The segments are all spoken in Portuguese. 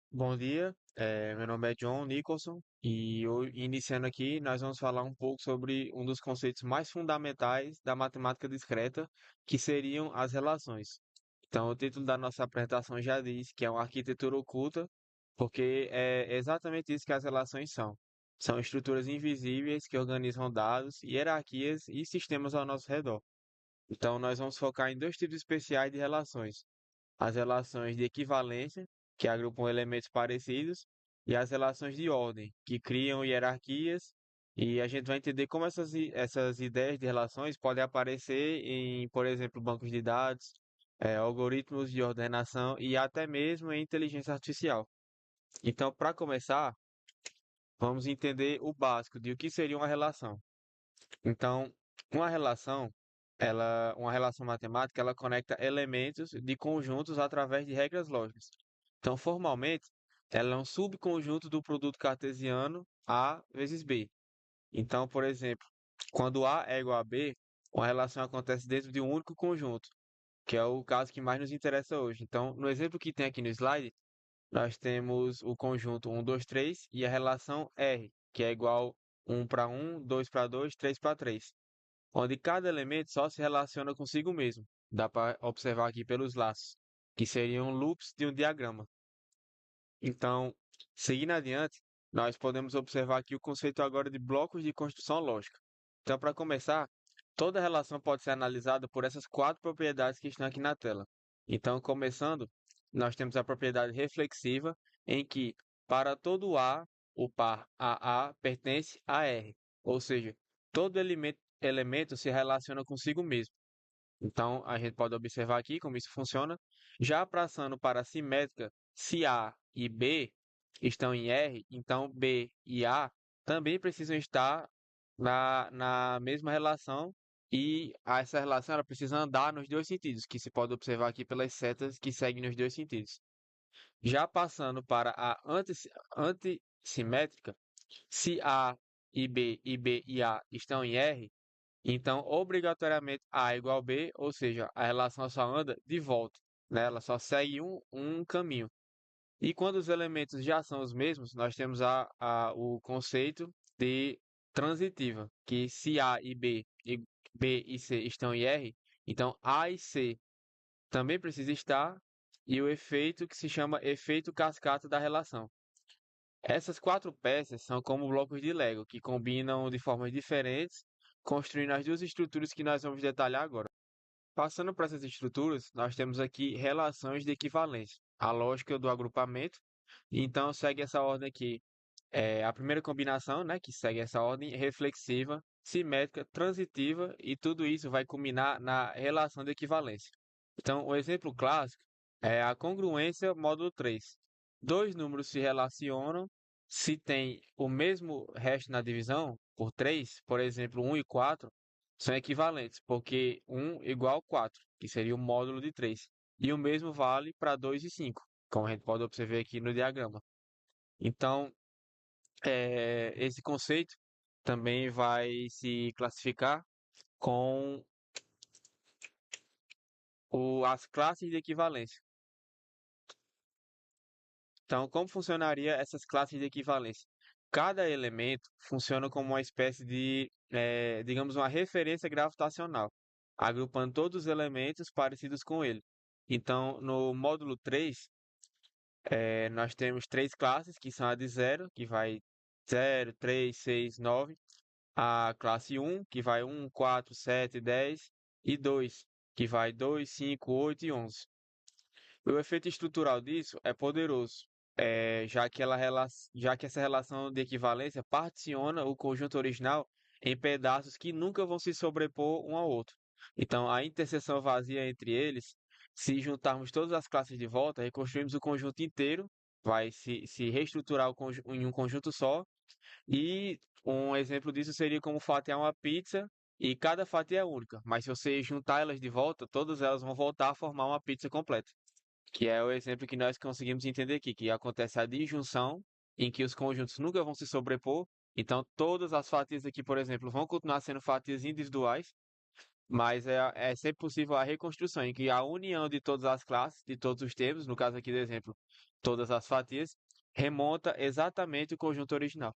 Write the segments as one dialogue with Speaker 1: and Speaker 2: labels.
Speaker 1: Bom dia, meu nome é John Nicholson e iniciando aqui nós vamos falar um pouco sobre um dos conceitos mais fundamentais da matemática discreta, que seriam as relações. Então, o título da nossa apresentação já diz que é uma arquitetura oculta, porque é exatamente isso que as relações são. São estruturas invisíveis que organizam dados, hierarquias e sistemas ao nosso redor. Então, nós vamos focar em dois tipos especiais de relações: as relações de equivalência, que agrupam elementos parecidos, e as relações de ordem, que criam hierarquias, e a gente vai entender como essas ideias de relações podem aparecer em, por exemplo, bancos de dados, algoritmos de ordenação e até mesmo em inteligência artificial. Então, para começar, vamos entender o básico de o que seria uma relação. Então, uma relação, uma relação matemática, ela conecta elementos de conjuntos através de regras lógicas. Então, formalmente, ela é um subconjunto do produto cartesiano A vezes B. Então, por exemplo, quando A é igual a B, uma relação acontece dentro de um único conjunto, que é o caso que mais nos interessa hoje. Então, no exemplo que tem aqui no slide, nós temos o conjunto um, 2, 3 e a relação R, que é igual 1 para 1, 2 para 2, 3 para 3, onde cada elemento só se relaciona consigo mesmo. Dá para observar aqui pelos laços, que seriam loops de um diagrama. Então, seguindo adiante, nós podemos observar aqui o conceito agora de blocos de construção lógica. Então, para começar, toda relação pode ser analisada por essas quatro propriedades que estão aqui na tela. Então, começando, nós temos a propriedade reflexiva, em que para todo A, o par AA pertence a R, ou seja, todo elemento se relaciona consigo mesmo. Então, a gente pode observar aqui como isso funciona. Já passando para a simétrica, se A e B estão em R, então B e A também precisam estar na mesma relação, e essa relação ela precisa andar nos dois sentidos, que se pode observar aqui pelas setas que seguem nos dois sentidos. Já passando para a antissimétrica, se A e B e A estão em R, então, obrigatoriamente A é igual a B, ou seja, a relação só anda de volta, né? Ela só segue um caminho. E quando os elementos já são os mesmos, nós temos o conceito de transitiva, que se A e B e C estão em R, então A e C também precisa estar, e o efeito que se chama efeito cascata da relação. Essas quatro peças são como blocos de Lego, que combinam de formas diferentes, construindo as duas estruturas que nós vamos detalhar agora. Passando para essas estruturas, nós temos aqui relações de equivalência, a lógica do agrupamento. Então, segue essa ordem aqui. A primeira combinação, né, que segue essa ordem, é reflexiva, simétrica, transitiva, e tudo isso vai culminar na relação de equivalência. Então, o exemplo clássico é a congruência módulo 3. Dois números se relacionam se tem o mesmo resto na divisão por 3, por exemplo, 1 e 4, são equivalentes, porque 1 igual a 4, que seria o módulo de 3. E o mesmo vale para 2 e 5, como a gente pode observar aqui no diagrama. Então, esse conceito também vai se classificar com as classes de equivalência. Então, como funcionaria essas classes de equivalência? Cada elemento funciona como uma espécie de, digamos, uma referência gravitacional, agrupando todos os elementos parecidos com ele. Então, no módulo 3, nós temos três classes, que são a de zero, que vai 0, 3, 6, 9. A classe um, que vai 1, 4, 7, 10, e 2, que vai 2, 5, 8 e 11. O efeito estrutural disso é poderoso, já que essa relação de equivalência particiona o conjunto original em pedaços que nunca vão se sobrepor um ao outro. Então, a interseção vazia entre eles, se juntarmos todas as classes de volta, reconstruímos o conjunto inteiro, vai se reestruturar em um conjunto só, e um exemplo disso seria como fatiar uma pizza, e cada fatia é única, mas se você juntar elas de volta, todas elas vão voltar a formar uma pizza completa. Que é o exemplo que nós conseguimos entender aqui, que acontece a disjunção, em que os conjuntos nunca vão se sobrepor. Então, todas as fatias aqui, por exemplo, vão continuar sendo fatias individuais, mas é sempre possível a reconstrução, em que a união de todas as classes, de todos os termos, no caso aqui do exemplo, todas as fatias, remonta exatamente o conjunto original.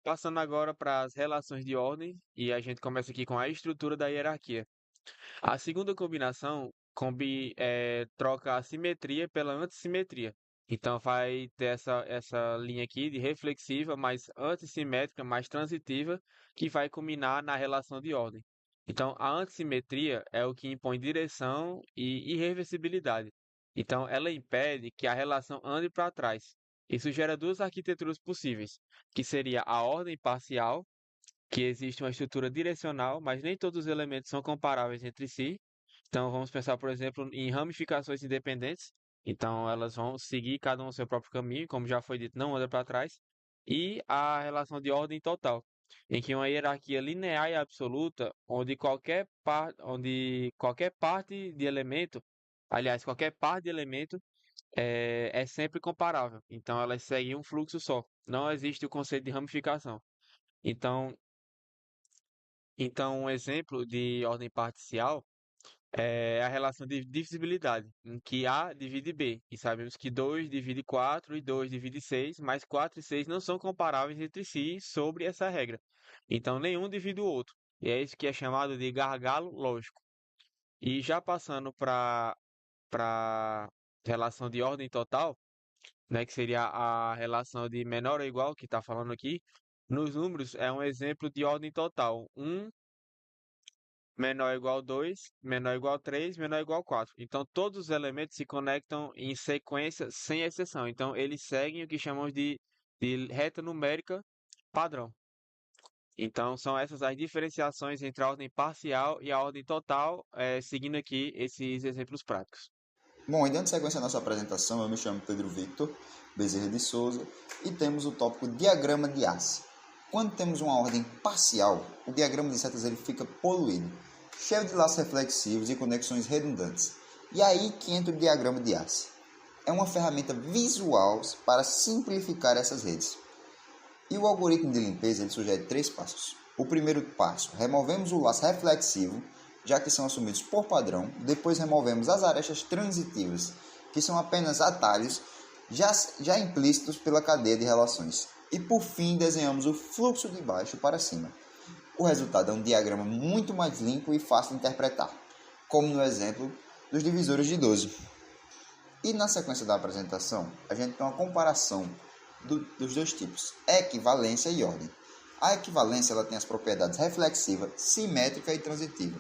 Speaker 1: Passando agora para as relações de ordem, e a gente começa aqui com a estrutura da hierarquia. A segunda combinação troca a simetria pela antissimetria. Então vai ter essa linha aqui de reflexiva, mais antissimétrica, mais transitiva, que vai culminar na relação de ordem. Então a antissimetria é o que impõe direção e irreversibilidade. Então ela impede que a relação ande para trás. Isso gera duas arquiteturas possíveis, que seria a ordem parcial, que existe uma estrutura direcional, mas nem todos os elementos são comparáveis entre si. Então, vamos pensar, por exemplo, em ramificações independentes. Então, elas vão seguir cada um o seu próprio caminho, como já foi dito, não anda para trás. E a relação de ordem total, em que uma hierarquia linear e absoluta, onde qualquer parte de elemento, aliás, qualquer par de elemento é sempre comparável. Então, elas seguem um fluxo só. Não existe o conceito de ramificação. Então, um exemplo de ordem parcial é a relação de divisibilidade, em que A divide B. E sabemos que 2 divide 4 e 2 divide 6, mas 4 e 6 não são comparáveis entre si sobre essa regra. Então, nenhum divide o outro. E é isso que é chamado de gargalo lógico. E já passando para relação de ordem total, né, que seria a relação de menor ou igual, que está falando aqui, nos números é um exemplo de ordem total. Menor ou igual 2, menor ou igual 3, menor ou igual 4. Então, todos os elementos se conectam em sequência sem exceção. Então, eles seguem o que chamamos de reta numérica padrão. Então, são essas as diferenciações entre a ordem parcial e a ordem total, seguindo aqui esses exemplos práticos.
Speaker 2: Bom, e dando sequência à nossa apresentação, eu me chamo Pedro Victor Bezerra de Souza e temos o tópico diagrama de Hasse. Quando temos uma ordem parcial, o diagrama de setas ele fica poluído, cheio de laços reflexivos e conexões redundantes. E aí que entra o diagrama de Hasse. É uma ferramenta visual para simplificar essas redes. E o algoritmo de limpeza ele sugere 3 passos. O primeiro passo, removemos o laço reflexivo, já que são assumidos por padrão. Depois removemos as arestas transitivas, que são apenas atalhos já implícitos pela cadeia de relações. E por fim, desenhamos o fluxo de baixo para cima. O resultado é um diagrama muito mais limpo e fácil de interpretar, como no exemplo dos divisores de 12. E na sequência da apresentação, a gente tem uma comparação dos dois tipos, equivalência e ordem. A equivalência ela tem as propriedades reflexiva, simétrica e transitiva,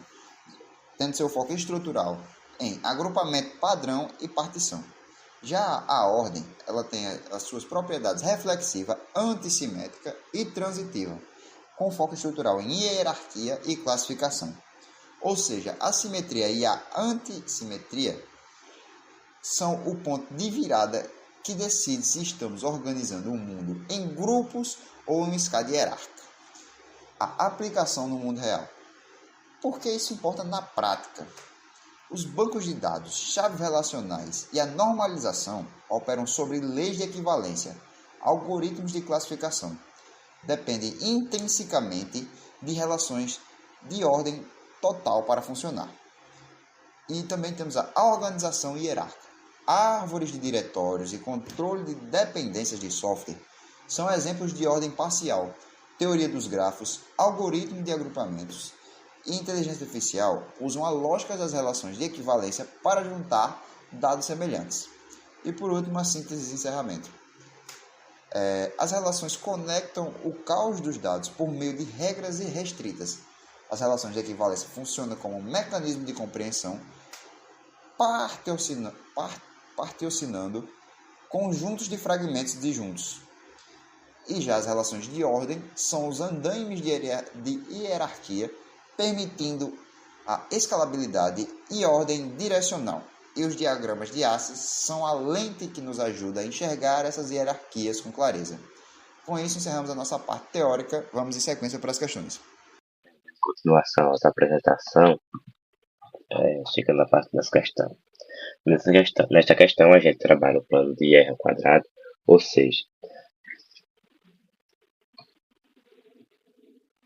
Speaker 2: tendo seu foco estrutural em agrupamento padrão e partição. Já a ordem ela tem as suas propriedades reflexiva, antissimétrica e transitiva, com foco estrutural em hierarquia e classificação. Ou seja, a simetria e a antissimetria são o ponto de virada que decide se estamos organizando o mundo em grupos ou em escada hierárquica. A aplicação no mundo real. Por que isso importa na prática? Os bancos de dados, chaves relacionais e a normalização operam sobre leis de equivalência, algoritmos de classificação. Dependem intrinsecamente de relações de ordem total para funcionar. E também temos a organização hierárquica. Árvores de diretórios e controle de dependências de software são exemplos de ordem parcial, teoria dos grafos, algoritmo de agrupamentos e inteligência artificial usam a lógica das relações de equivalência para juntar dados semelhantes. E por último, a síntese e encerramento. As relações conectam o caos dos dados por meio de regras irrestritas. As relações de equivalência funcionam como um mecanismo de compreensão, partiocinando conjuntos de fragmentos disjuntos. E já as relações de ordem são os andaimes de hierarquia, permitindo a escalabilidade e ordem direcional. E os diagramas de Hasse são a lente que nos ajuda a enxergar essas hierarquias com clareza. Com isso, encerramos a nossa parte teórica. Vamos em sequência para as questões.
Speaker 3: Continuação da nossa apresentação, chegando na parte das questões. Nesta questão, a gente trabalha o plano de R ao quadrado, ou seja,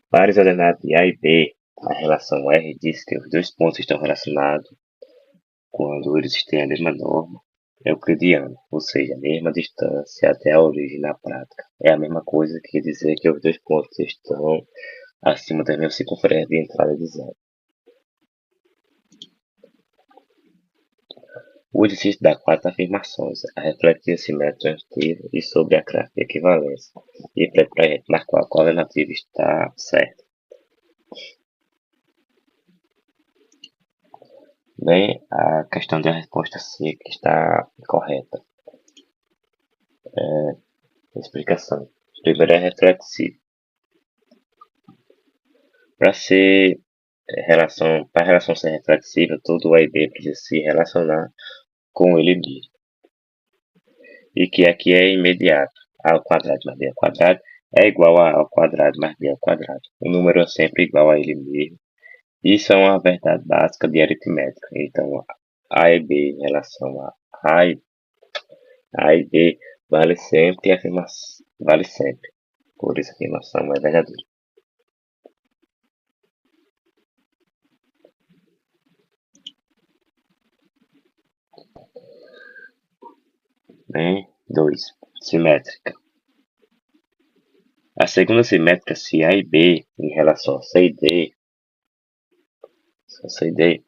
Speaker 3: pares ordenados de A e B A relação R diz que os dois pontos estão relacionados quando eles têm a mesma norma euclidiana, ou seja, a mesma distância até a origem na prática. É a mesma coisa que dizer que os dois pontos estão acima da mesma circunferência de entrada de zero. O exercício dá 4 afirmações, a refletir simétrica transitiva e sobre a gráfica de equivalência, e pede para a gente marcar qual alternativa está certa. Bem, a questão da resposta C que está correta. Explicação. Primeiro é reflexivo. Para a relação ser reflexiva, todo A e B precisa se relacionar com ele mesmo. E que aqui é imediato. A ao quadrado mais B ao quadrado é igual a A ao quadrado mais B ao quadrado. O número é sempre igual a ele mesmo. Isso é uma verdade básica de aritmética. Então, A e B em relação a A e B vale sempre e afirmação vale sempre. Por isso a afirmação é verdadeira. Bem, 2. Simétrica. A segunda simétrica, se A e B em relação a C e D,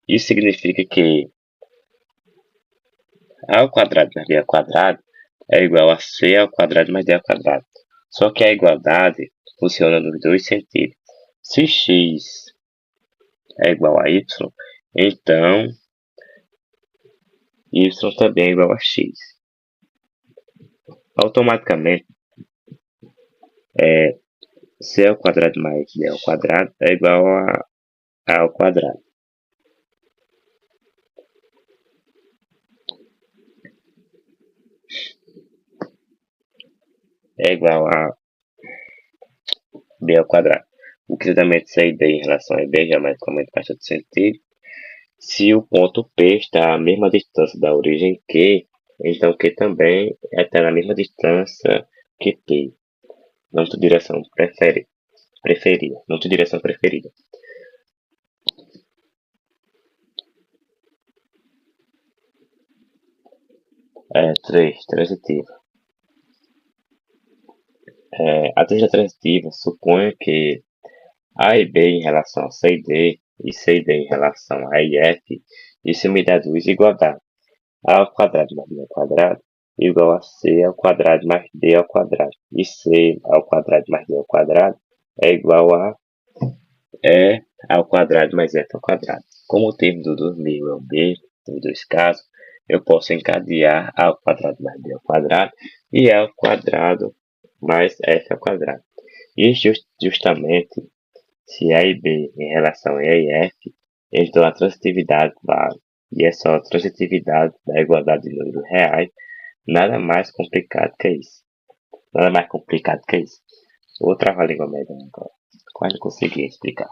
Speaker 3: isso significa que A ao quadrado mais B ao quadrado é igual a C ao quadrado mais D ao quadrado. Só que a igualdade funciona nos dois sentidos. Se x é igual a y, então y também é igual a x. Automaticamente, c ao quadrado mais d ao quadrado é igual a ao quadrado. É igual a b ao quadrado. O que também C e D em relação a B geometricamente faz todo sentido. Se o ponto P está à mesma distância da origem Q, então Q também está na mesma distância que P. Não tem direção preferida. Não tem direção preferida. 3. Transitiva. A tríade transitiva supõe que A e B em relação a C e C e D em relação a E e F, isso me deduz igualdade. A ao quadrado mais B ao quadrado igual a C ao quadrado mais D ao quadrado. E C ao quadrado mais D ao quadrado é igual a E ao quadrado mais F ao quadrado. Como o termo do 2000 é o B, nos dois casos, eu posso encadear A ao quadrado mais B ao quadrado e E ao quadrado mais F ao quadrado. E justamente, se A e B em relação a E e F, eles dão a transitividade clara. E é só a transitividade da igualdade de números reais, nada mais complicado que isso. Nada mais complicado que isso. Vou travar a língua média agora. Quase consegui explicar.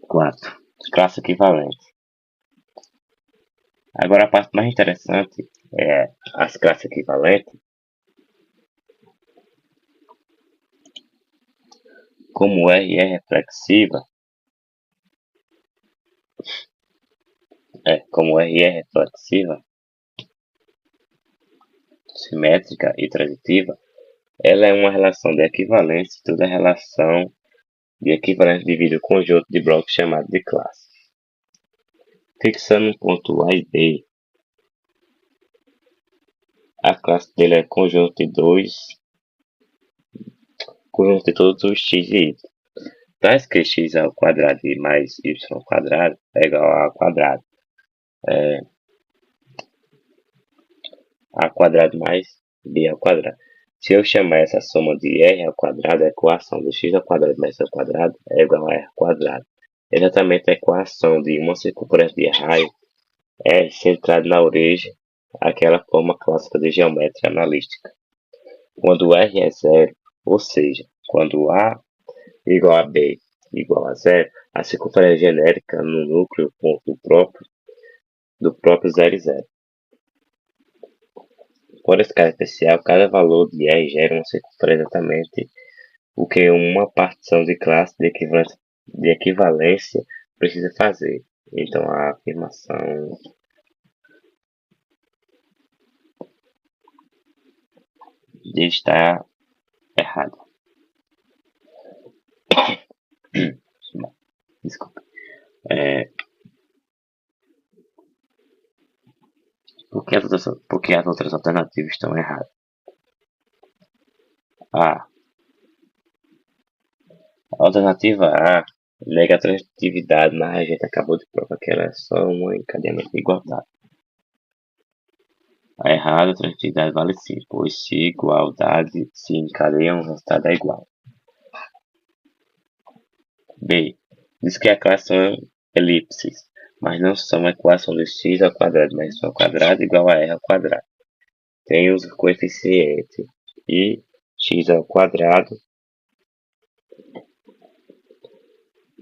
Speaker 3: 4. Classe equivalente. Agora a parte mais interessante é as classes equivalentes. Como R é reflexiva, simétrica e transitiva, ela é uma relação de equivalência e toda relação de equivalência divide o conjunto de blocos chamado de classe. Fixando um ponto A e B, a classe dele é conjunto de todos os x e y. Tais que x ao quadrado e mais y ao quadrado é igual a quadrado. A quadrado mais b ao quadrado. Se eu chamar essa soma de r ao quadrado, a equação de x ao quadrado mais y ao quadrado é igual a r ao quadrado. Exatamente a equação de uma circunferência de raio é centrada na origem, aquela forma clássica de geometria analítica. Quando r é zero, ou seja, quando a igual a b igual a zero, a circunferência genérica no núcleo ponto do próprio 0 e 0. Por esse caso especial, cada valor de R gera uma circunferência exatamente o que uma partição de classe de equivalência precisa fazer. Então a afirmação está errada. Desculpa. Porque as outras alternativas estão erradas. A alternativa A nega a transitividade, mas a gente acabou de provar que ela é só um encadeamento de igualdade. A errada, a transitividade vale sim, pois se igualdade se encadeiam, o resultado é igual. B. Diz que a classe são elipses, mas não são a equação de x ao quadrado mais y ao quadrado igual a r ao quadrado. Tem os coeficientes e x ao quadrado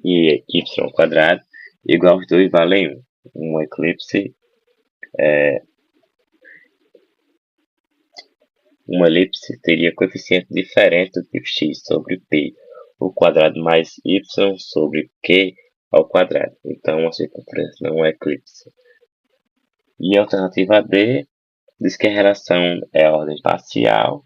Speaker 3: e y ao quadrado igual aos dois valem 1. Um eclipse uma elipse teria coeficiente diferente do tipo x sobre p ao quadrado mais y sobre q ao quadrado. Então a circunferência não é eclipse. E a alternativa D diz que a relação é a ordem parcial,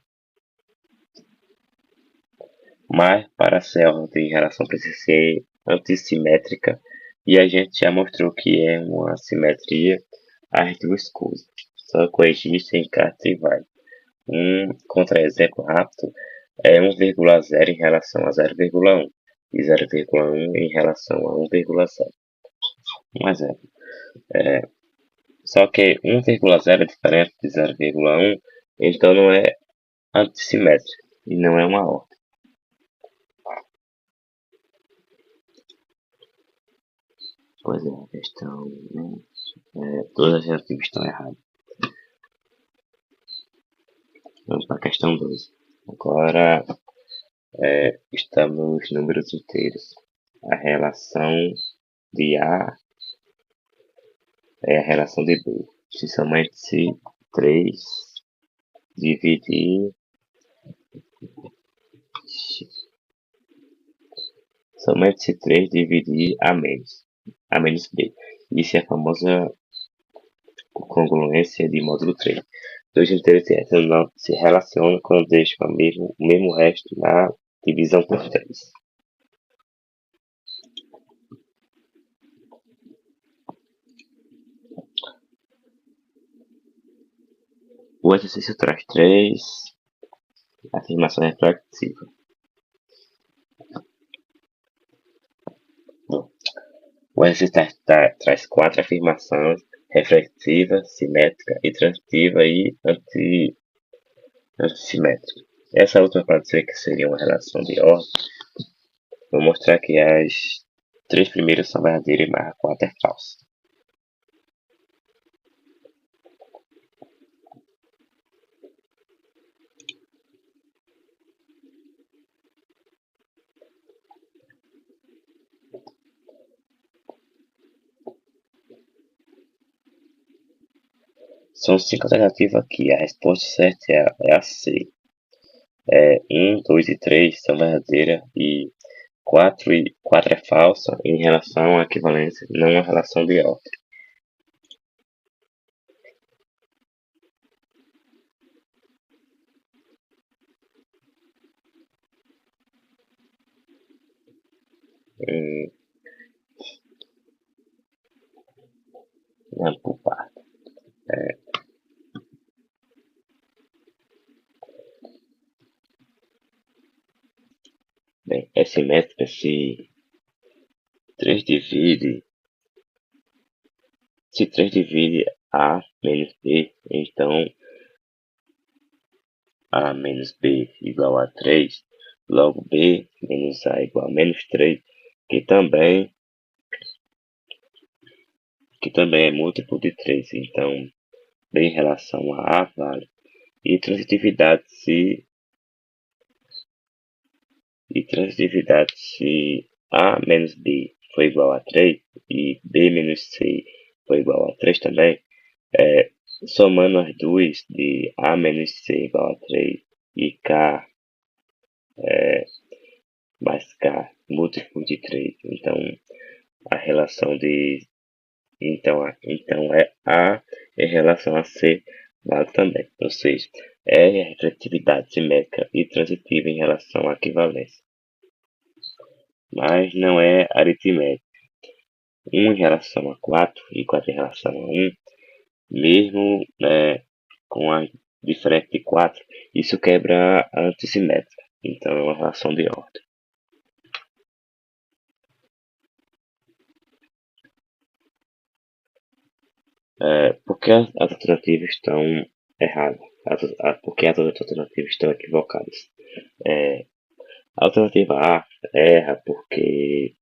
Speaker 3: mas para ser ordem relação precisa ser antissimétrica, e a gente já mostrou que é uma simetria as duas coisas. Só corrigir sem carta e vai. Um contra-exemplo rápido é 1,0 em relação a 0,1 e 0,1 em relação a 1,0. Um exemplo. Só que 1,0 é diferente de 0,1, então não é antissimétrico e não é uma ordem. Pois é, a questão, todas as alternativas estão erradas. Vamos para a questão 12. Agora estamos nos números inteiros. A relação de A é a relação de B. Se somente 3 dividir somente se 3 dividir a menos B. Isso é a famosa congruência de módulo 3. Dois inteiros não se relacionam quando deixam o mesmo resto na divisão por 3. O exercício traz 3 afirmações reflexivas. O exercício traz 4 afirmações reflexiva, simétrica e transitiva e antissimétrica. Essa última pode ser que seria uma relação de ordem. Vou mostrar que as 3 primeiras são verdadeiras, mas a 4 é falsa. São 5 alternativas aqui. A resposta certa é a C. 1, 2 e 3 são verdadeiras e 4 é falsa em relação à equivalência, não a relação de ordem. Vamos por parte. Bem, é simétrica se 3 divide A menos B, então A menos B igual a 3, logo B menos A igual a menos 3, que também é múltiplo de 3, então B em relação a A vale. E transitividade se A menos B for igual a 3 e B menos C for igual a 3 também, somando as duas de A menos C igual a 3 e K mais K múltiplo de 3. Então, a relação de... Então é A em relação a C vale também. Ou seja, R é a refletividade simétrica e transitiva em relação à equivalência. Mas não é aritmética. 1 em relação a 4 e 4 em relação a 1, mesmo com a diferença de 4, isso quebra a antissimétrica. Então é uma relação de ordem. Porque as alternativas estão erradas? Porque as alternativas estão equivocadas? A alternativa A erra porque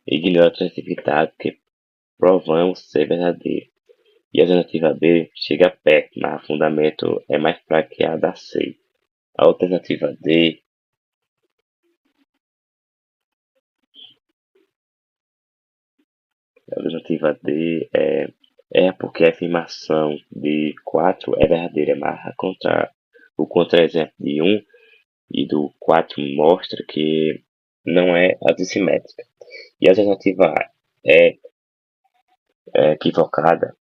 Speaker 3: ignora a transitividade que provamos ser verdadeira. E a alternativa B chega perto, mas o fundamento é mais fraco que a da C. A alternativa D é porque a afirmação de 4 é verdadeira, mas o contra-exemplo de 1 e do 4 mostra que não é antissimétrica. E a alternativa A é equivocada.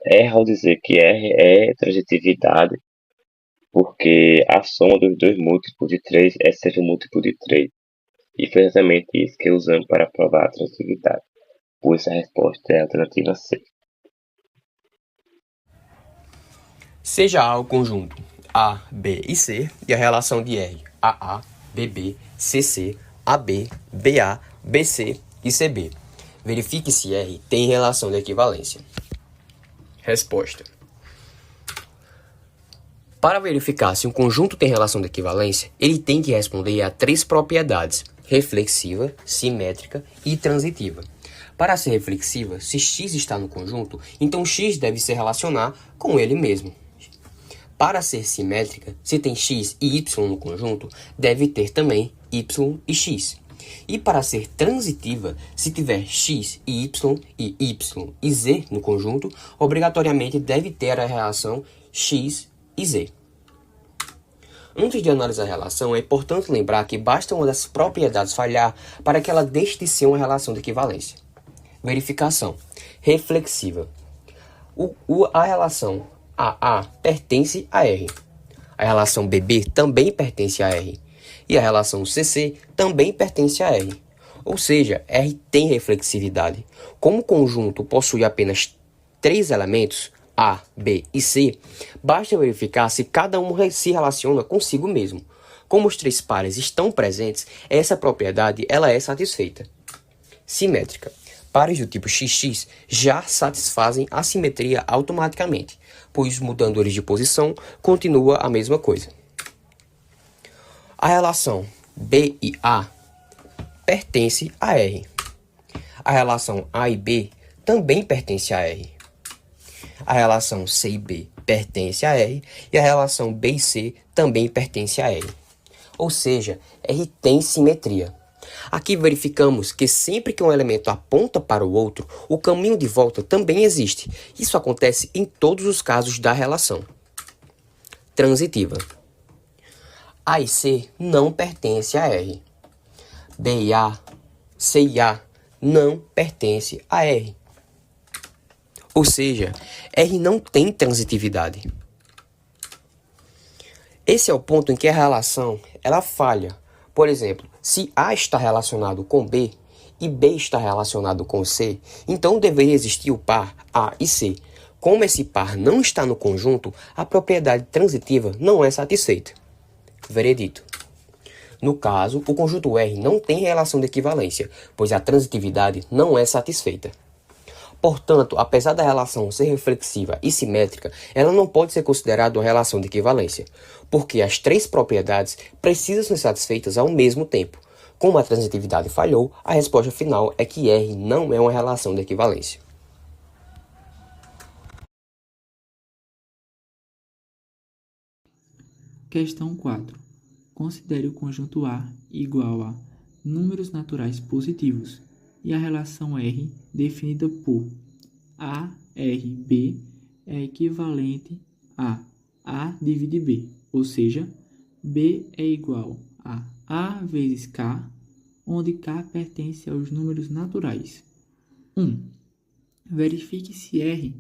Speaker 3: Erra ao dizer que R é transitividade, porque a soma dos dois múltiplos de 3 é sempre um múltiplo de 3. E foi exatamente isso que usamos para provar a transitividade. Por isso a resposta é a alternativa C.
Speaker 4: Seja A o conjunto A, B e C e a relação de R AA, BB, CC, AB, BA, BC e CB. Verifique se R tem relação de equivalência. Resposta. Para verificar se um conjunto tem relação de equivalência, ele tem que responder a 3 propriedades: reflexiva, simétrica e transitiva. Para ser reflexiva, se x está no conjunto, então x deve se relacionar com ele mesmo. Para ser simétrica, se tem x e y no conjunto, deve ter também y e x. E para ser transitiva, se tiver x e y e z no conjunto, obrigatoriamente deve ter a relação x e z. Antes de analisar a relação, é importante lembrar que basta uma das propriedades falhar para que ela deixe de ser uma relação de equivalência. Verificação. Reflexiva. A relação AA pertence a R. A relação BB também pertence a R. E a relação CC também pertence a R. Ou seja, R tem reflexividade. Como o conjunto possui apenas 3 elementos, A, B e C, basta verificar se cada um se relaciona consigo mesmo. Como os 3 pares estão presentes, essa propriedade ela é satisfeita. Simétrica. Pares do tipo XX já satisfazem a simetria automaticamente, pois mudando eles de posição, continua a mesma coisa. A relação B e A pertence a R. A relação A e B também pertence a R. A relação C e B pertence a R e a relação B e C também pertence a R. Ou seja, R tem simetria. Aqui verificamos que sempre que um elemento aponta para o outro, o caminho de volta também existe. Isso acontece em todos os casos da relação. Transitiva. A e C não pertencem a R. B e A, C e A não pertencem a R. Ou seja, R não tem transitividade. Esse é o ponto em que a relação ela falha. Por exemplo, se A está relacionado com B e B está relacionado com C, então deveria existir o par A e C. Como esse par não está no conjunto, a propriedade transitiva não é satisfeita. Veredito. No caso, o conjunto R não tem relação de equivalência, pois a transitividade não é satisfeita. Portanto, apesar da relação ser reflexiva e simétrica, ela não pode ser considerada uma relação de equivalência, porque as 3 propriedades precisam ser satisfeitas ao mesmo tempo. Como a transitividade falhou, a resposta final é que R não é uma relação de equivalência.
Speaker 5: Questão 4. considere o conjunto A igual a números naturais positivos e a relação R definida por ARB é equivalente a A divide B, ou seja, B é igual a A vezes K, onde K pertence aos números naturais. 1. Verifique se R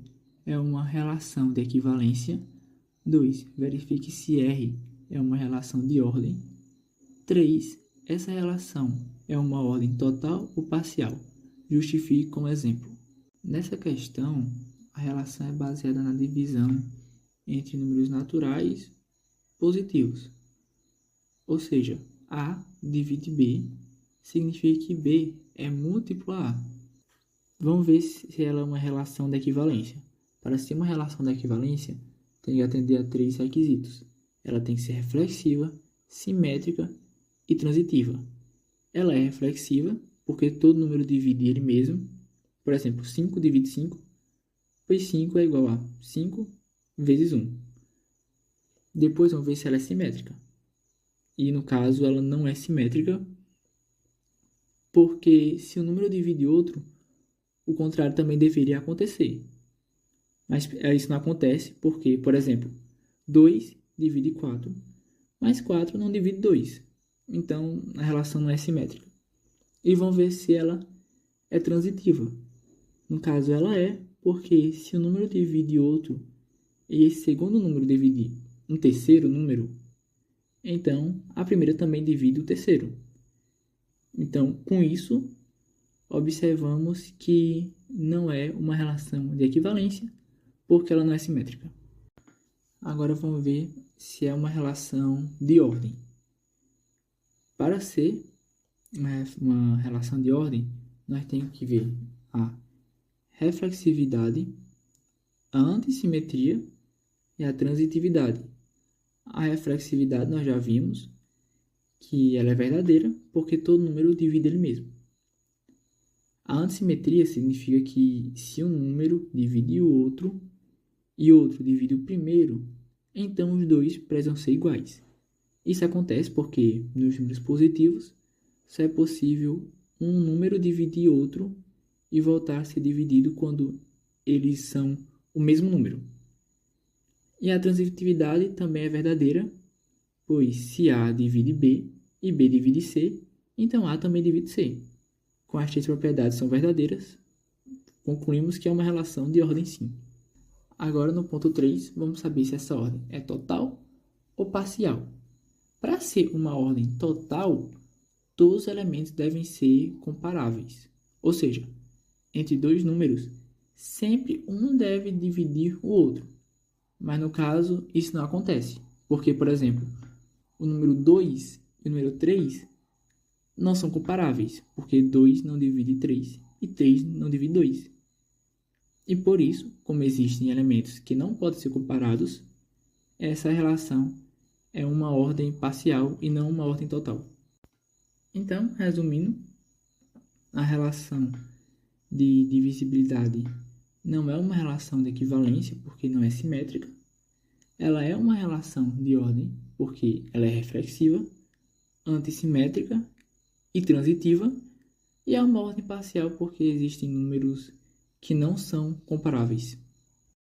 Speaker 5: é uma relação de equivalência. 2. Verifique se R é uma relação de ordem. 3. Essa relação é uma ordem total ou parcial. Justifique com exemplo. Nessa questão, a relação é baseada na divisão entre números naturais positivos. Ou seja, A divide B significa que B é múltiplo a A. Vamos ver se ela é uma relação de equivalência. Para ser uma relação de equivalência, tem que atender a 3 requisitos. Ela tem que ser reflexiva, simétrica e transitiva. Ela é reflexiva porque todo número divide ele mesmo. Por exemplo, 5 divide 5, pois 5 é igual a 5 vezes 1. Depois vamos ver se ela é simétrica. E no caso ela não é simétrica, porque se um número divide outro, o contrário também deveria acontecer. Mas isso não acontece porque, por exemplo, 2 divide 4, mas 4 não divide 2. Então a relação não é simétrica. E vamos ver se ela é transitiva. No caso ela é, porque se um número divide outro e esse segundo número dividir um terceiro número, então a primeira também divide o terceiro. Então, com isso, observamos que não é uma relação de equivalência, porque ela não é simétrica. Agora vamos ver se é uma relação de ordem. Para ser uma relação de ordem, nós temos que ver a reflexividade, a antissimetria e a transitividade. A reflexividade nós já vimos que ela é verdadeira porque todo número divide ele mesmo. A antissimetria significa que se um número divide o outro e outro divide o primeiro, então os dois precisam ser iguais. Isso acontece porque nos números positivos só é possível um número dividir outro e voltar a ser dividido quando eles são o mesmo número. E a transitividade também é verdadeira, pois se A divide B e B divide C, então A também divide C. Com as três propriedades são verdadeiras, concluímos que é uma relação de ordem sim. Agora no ponto 3, vamos saber se essa ordem é total ou parcial. Para ser uma ordem total, todos os elementos devem ser comparáveis. Ou seja, entre dois números, sempre um deve dividir o outro. Mas no caso, isso não acontece. Porque, por exemplo, o número 2 e o número 3 não são comparáveis. Porque 2 não divide 3 e 3 não divide 2. E por isso, como existem elementos que não podem ser comparados, essa relação é uma ordem parcial e não uma ordem total. Então, resumindo, a relação de divisibilidade não é uma relação de equivalência, porque não é simétrica. Ela é uma relação de ordem, porque ela é reflexiva, antissimétrica e transitiva. E é uma ordem parcial, porque existem números que não são comparáveis.